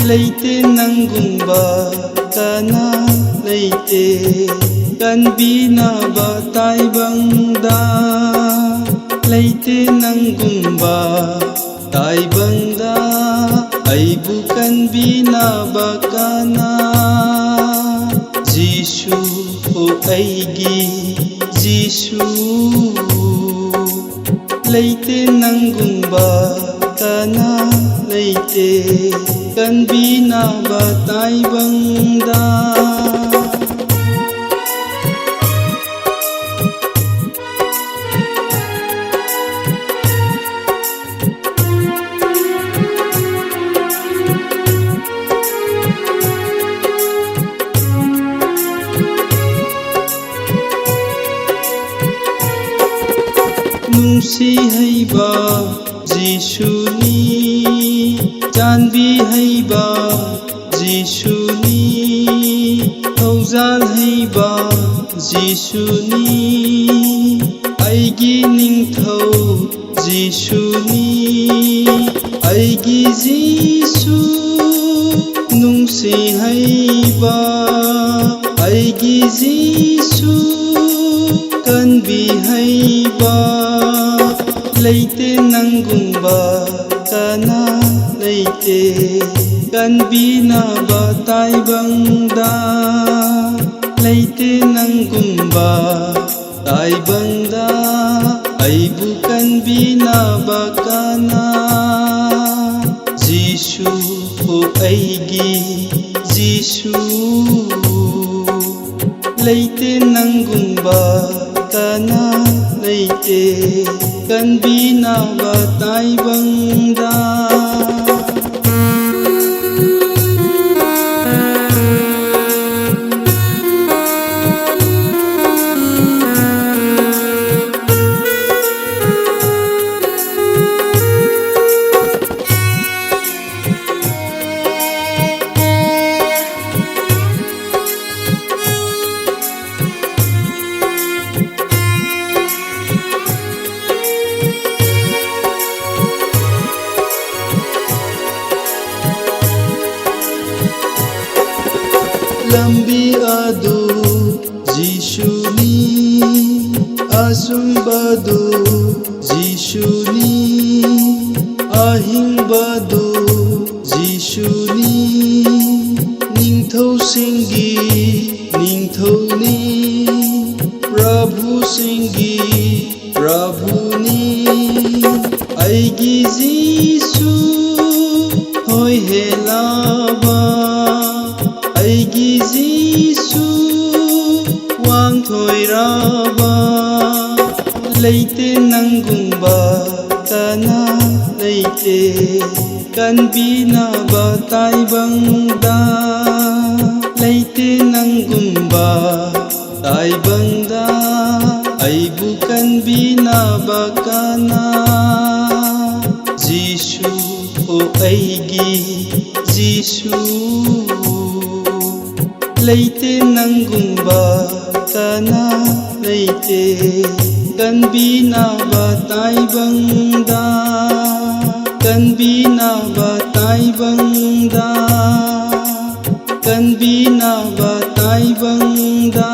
leite nangumba kana leite kanbinaba taibangda leite nangumba taibangda aibu kanbinaba kana Jisu o aigi Jisu leite nangumba kana leite kanbinaba taibangda Nungsi haiba Jisuni Janbi haiba Jisuni Tauzal haiba Jisuni Aigi ningthau Jisuni Aigi Jisu Nungsi haiba Aigi Jisu Kanbi haiba leite nangumba kana leite kanbinaba taibangda leite nangumba taibangda aibu kanbinaba kana Jisu o aigi Jisu leite nangumba kana leite kanbinaba taibangda lambi adu Jisuni asumbadu Jisuni ahingbadu Jisuni ningthau singi ningthauni prabhu singi prabhuni aigi Jisu hoi helaba aigi Jisu wang thoiraba leite nangumba kana leite kanbinaba taibangda leite nangumba taibangda aibu kanbinaba kana Jisu o aigi Jisu leite nangumba kana leite kanbinaba taibangda kanbinaba taibangda kanbinaba taibangda